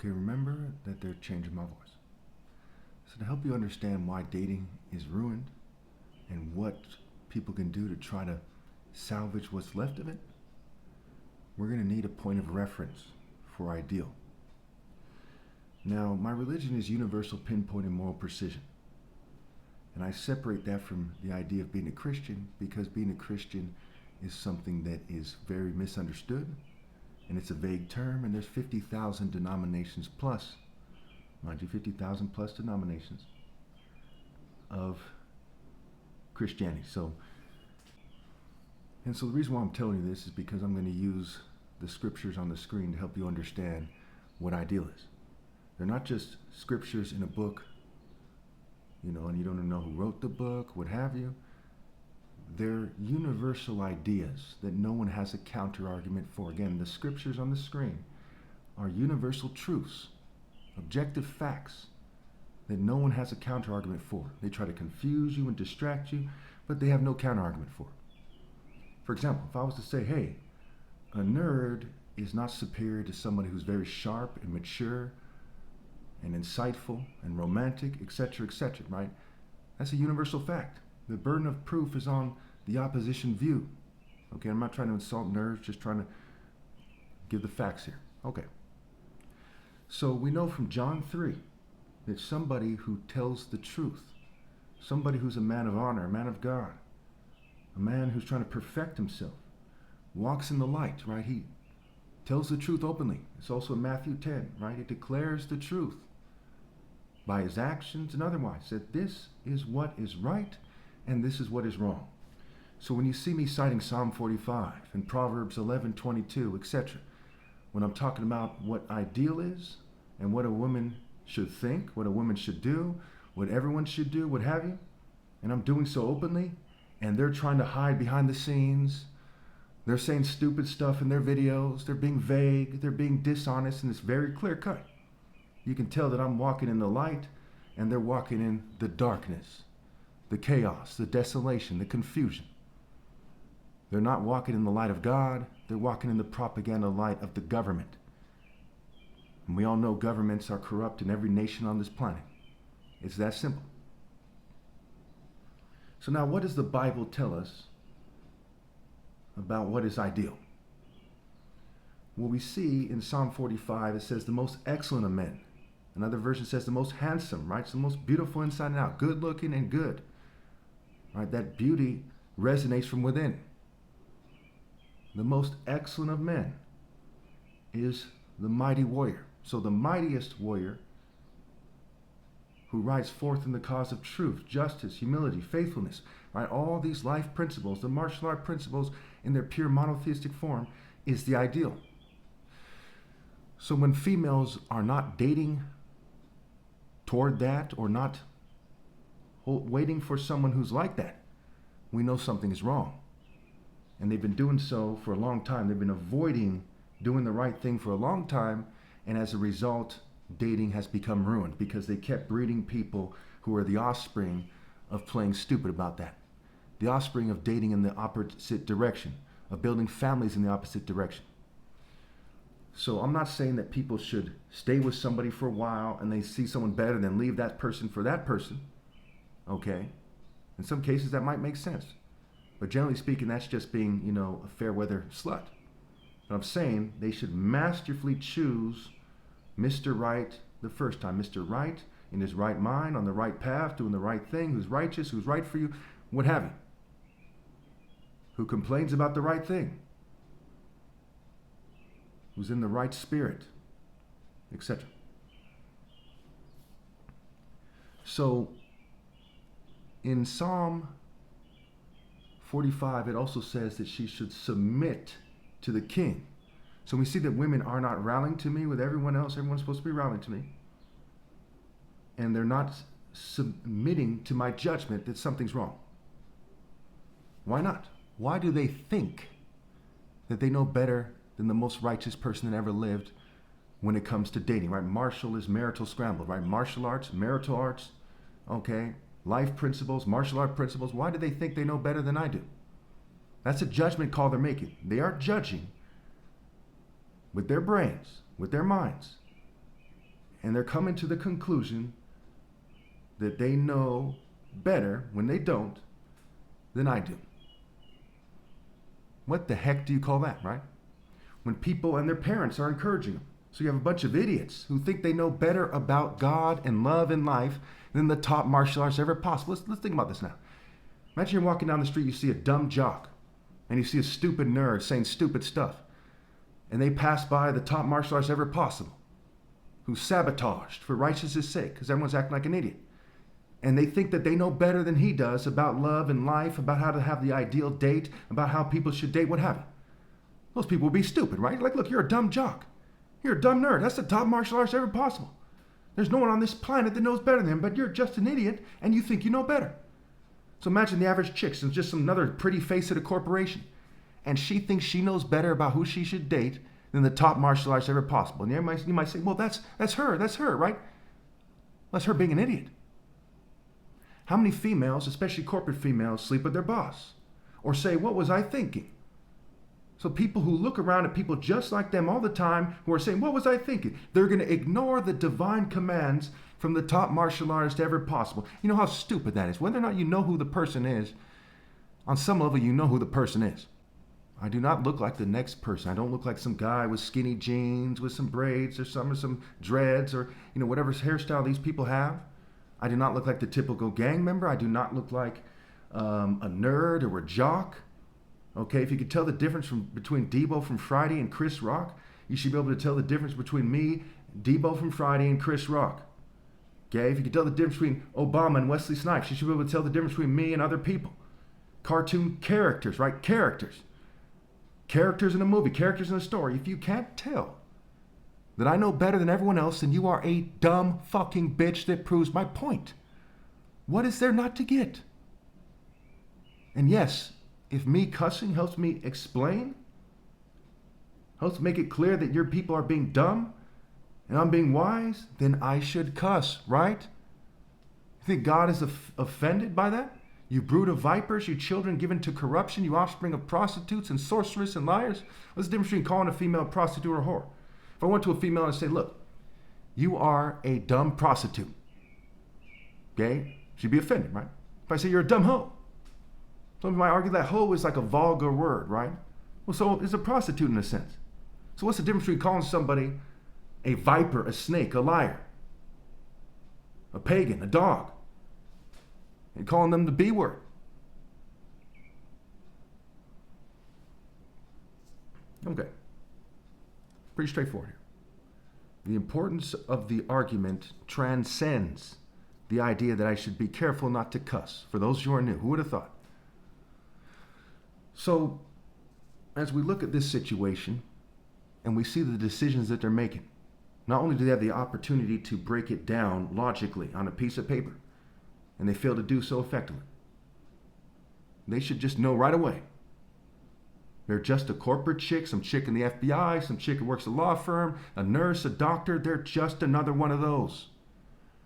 Okay, remember that they're changing my voice. So to help you understand why dating is ruined and what people can do to try to salvage what's left of it, we're going to need a point of reference for ideal. Now, my religion is universal, pinpoint, and moral precision. And I separate that from the idea of being a Christian because being a Christian is something that is very misunderstood, and it's a vague term, and there's 50,000 denominations plus, mind you, 50,000 plus denominations of Christianity. So the reason why I'm telling you this is because I'm going to use the scriptures on the screen to help you understand what ideal is. They're not just scriptures in a book, and you don't know who wrote the book, what have you. They're universal ideas that no one has a counter argument for. Again, the scriptures on the screen are universal truths, objective facts that no one has a counter argument for. They try to confuse you and distract you, but they have no counter argument for. For example, if I was to say, hey, a nerd is not superior to somebody who's very sharp and mature and insightful and romantic, etc., right? That's a universal fact. The burden of proof is on the opposition view. Okay, I'm not trying to insult nerds, just trying to give the facts here. Okay. So we know from John 3 that somebody who tells the truth, somebody who's a man of honor, a man of God, a man who's trying to perfect himself, walks in the light, right? He tells the truth openly. It's also in Matthew 10, right? He declares the truth by his actions and otherwise, that this is what is right and this is what is wrong. So when you see me citing Psalm 45 and Proverbs 11:22, etc., when I'm talking about what ideal is and what a woman should think, what a woman should do, what everyone should do, what have you, and I'm doing so openly, and they're trying to hide behind the scenes, they're saying stupid stuff in their videos, they're being vague, they're being dishonest, and it's very clear cut. You can tell that I'm walking in the light and they're walking in the darkness, the chaos, the desolation, the confusion. They're not walking in the light of God, they're walking in the propaganda light of the government. And we all know governments are corrupt in every nation on this planet. It's that simple. So now what does the Bible tell us about what is ideal? Well, we see in Psalm 45, it says the most excellent of men. Another version says the most handsome, right? It's the most beautiful inside and out, good looking and good. Right? That beauty resonates from within. The most excellent of men is the mighty warrior. So the mightiest warrior who rides forth in the cause of truth, justice, humility, faithfulness, right? All these life principles, the martial art principles in their pure monotheistic form is the ideal. So when females are not dating toward that or not waiting for someone who's like that, we know something is wrong. And they've been doing so for a long time. They've been avoiding doing the right thing for a long time, and as a result, dating has become ruined because they kept breeding people who are the offspring of playing stupid about that. The offspring of dating in the opposite direction, of building families in the opposite direction. So I'm not saying that people should stay with somebody for a while and they see someone better, then leave that person for that person. Okay? In some cases that might make sense. But generally speaking, that's just being, a fair weather slut. But I'm saying they should masterfully choose Mr. Right the first time. Mr. Right, in his right mind, on the right path, doing the right thing, who's righteous, who's right for you, what have you. Who complains about the right thing. Who's in the right spirit, etc. So, in Psalm 45, it also says that she should submit to the king. So we see that women are not rallying to me with everyone else. Everyone's supposed to be rallying to me. And they're not submitting to my judgment that something's wrong. Why not? Why do they think that they know better than the most righteous person that ever lived when it comes to dating, right? Martial is marital scramble, right? Martial arts, marital arts, okay? Life principles, martial art principles. Why do they think they know better than I do? That's a judgment call they're making. They are judging with their brains, with their minds, And they're coming to the conclusion that they know better when they don't than I do. What the heck do you call that, right? When people and their parents are encouraging them. So you have a bunch of idiots who think they know better about God and love and life than the top martial arts ever possible. Let's think about this now. Imagine you're walking down the street, you see a dumb jock, and you see a stupid nerd saying stupid stuff. And they pass by the top martial arts ever possible, who's sabotaged for righteousness' sake, because everyone's acting like an idiot. And they think that they know better than he does about love and life, about how to have the ideal date, about how people should date, what have you. Those people would be stupid, right? Like, look, you're a dumb jock. You're a dumb nerd. That's the top martial arts ever possible. There's no one on this planet that knows better than him, but you're just an idiot, and you think you know better. So imagine the average chick, so just another pretty face at a corporation, and she thinks she knows better about who she should date than the top martial arts ever possible. And you might say, well, that's her, right? That's her being an idiot. How many females, especially corporate females, sleep with their boss? Or say, what was I thinking? So people who look around at people just like them all the time who are saying, what was I thinking? They're going to ignore the divine commands from the top martial artist ever possible. You know how stupid that is. Whether or not you know who the person is, on some level you know who the person is. I do not look like the next person. I don't look like some guy with skinny jeans, with some braids or some dreads or whatever hairstyle these people have. I do not look like the typical gang member. I do not look like a nerd or a jock. Okay, if you could tell the difference between Debo from Friday and Chris Rock, you should be able to tell the difference between me, Debo from Friday, and Chris Rock. Okay, if you could tell the difference between Obama and Wesley Snipes, you should be able to tell the difference between me and other people. Cartoon characters, right? Characters. Characters in a movie, characters in a story. If you can't tell that I know better than everyone else, then you are a dumb fucking bitch that proves my point. What is there not to get? And yes, if me cussing helps me explain, helps make it clear that your people are being dumb and I'm being wise, then I should cuss, right? You think God is offended by that? You brood of vipers, you children given to corruption, you offspring of prostitutes and sorcerers and liars. What's the difference between calling a female a prostitute or a whore? If I went to a female and say, look, you are a dumb prostitute, okay? She'd be offended, right? If I say you're a dumb hoe, some might argue that hoe is like a vulgar word, right? Well, so is a prostitute in a sense. So what's the difference between calling somebody a viper, a snake, a liar, a pagan, a dog, and calling them the B word? Okay. Pretty straightforward here. The importance of the argument transcends the idea that I should be careful not to cuss. For those who are new, who would have thought? So, as we look at this situation and we see the decisions that they're making, not only do they have the opportunity to break it down logically on a piece of paper, and they fail to do so effectively, they should just know right away. They're just a corporate chick, some chick in the FBI, some chick who works at a law firm, a nurse, a doctor. They're just another one of those.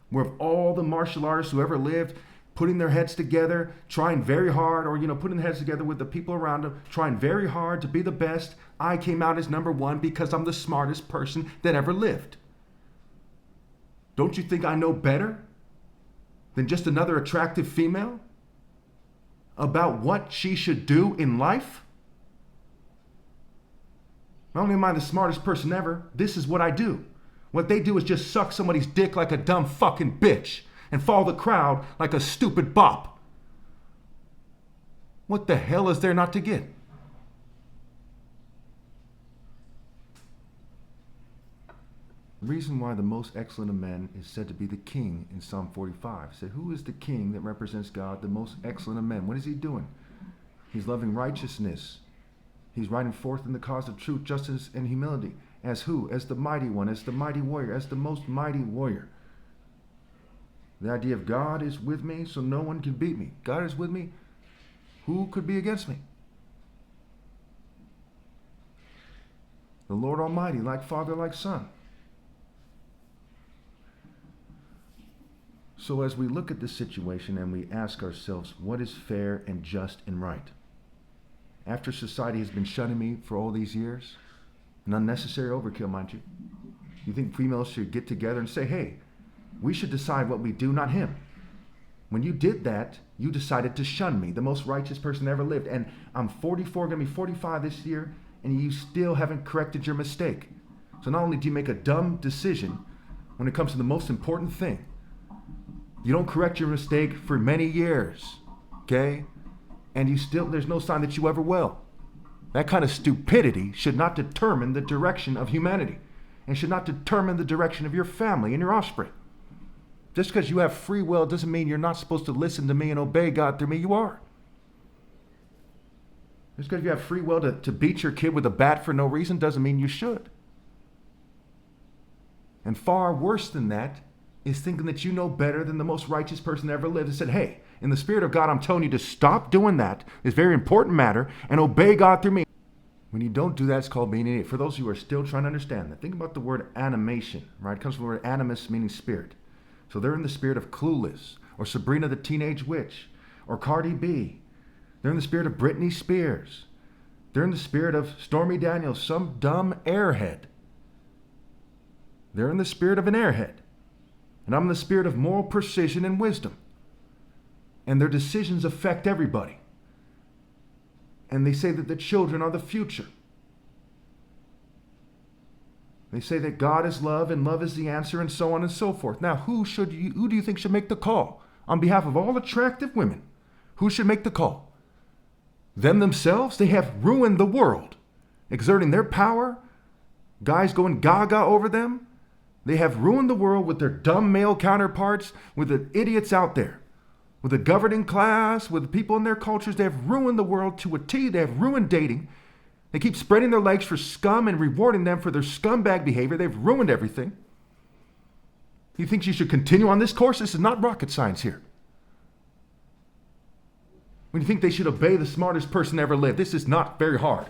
Where of all the martial artists who ever lived, putting their heads together, trying very hard, or putting their heads together with the people around them, trying very hard to be the best, I came out as number one because I'm the smartest person that ever lived. Don't you think I know better than just another attractive female about what she should do in life? Not only am I the smartest person ever, this is what I do. What they do is just suck somebody's dick like a dumb fucking bitch and follow the crowd like a stupid bop. What the hell is there not to get? The reason why the most excellent of men is said to be the king in Psalm 45. Said, who is the king that represents God, the most excellent of men? What is he doing? He's loving righteousness. He's riding forth in the cause of truth, justice, and humility. As who? As the mighty one, as the mighty warrior, as the most mighty warrior. The idea of God is with me, so no one can beat me. God is with me. Who could be against me? The Lord Almighty, like Father, like Son. So as we look at this situation and we ask ourselves, what is fair and just and right? After society has been shunning me for all these years, an unnecessary overkill, mind you, You think females should get together and say, hey, we should decide what we do, not him. When you did that, you decided to shun me, the most righteous person that ever lived. And I'm 44, going to be 45 this year, and you still haven't corrected your mistake. So not only do you make a dumb decision when it comes to the most important thing, you don't correct your mistake for many years, okay? And there's no sign that you ever will. That kind of stupidity should not determine the direction of humanity and should not determine the direction of your family and your offspring. Just because you have free will doesn't mean you're not supposed to listen to me and obey God through me. You are. Just because you have free will to beat your kid with a bat for no reason doesn't mean you should. And far worse than that is thinking that you know better than the most righteous person that ever lived and said, hey, in the Spirit of God, I'm telling you to stop doing that, this very important matter, and obey God through me. When you don't do that, it's called being an idiot. For those of you who are still trying to understand that, think about the word animation, right? It comes from the word animus, meaning spirit. So they're in the spirit of Clueless, or Sabrina the Teenage Witch, or Cardi B. They're in the spirit of Britney Spears. They're in the spirit of Stormy Daniels, some dumb airhead. They're in the spirit of an airhead. And I'm in the spirit of moral precision and wisdom. And their decisions affect everybody. And they say that the children are the future. They say that God is love and love is the answer and so on and so forth. Now, who do you think should make the call? On behalf of all attractive women, who should make the call? Them themselves? They have ruined the world, exerting their power. Guys going gaga over them. They have ruined the world with their dumb male counterparts, with the idiots out there, with the governing class, with the people in their cultures. They have ruined the world to a T. They have ruined dating. They keep spreading their legs for scum and rewarding them for their scumbag behavior. They've ruined everything. You think you should continue on this course? This is not rocket science here. When you think they should obey the smartest person ever lived, this is not very hard.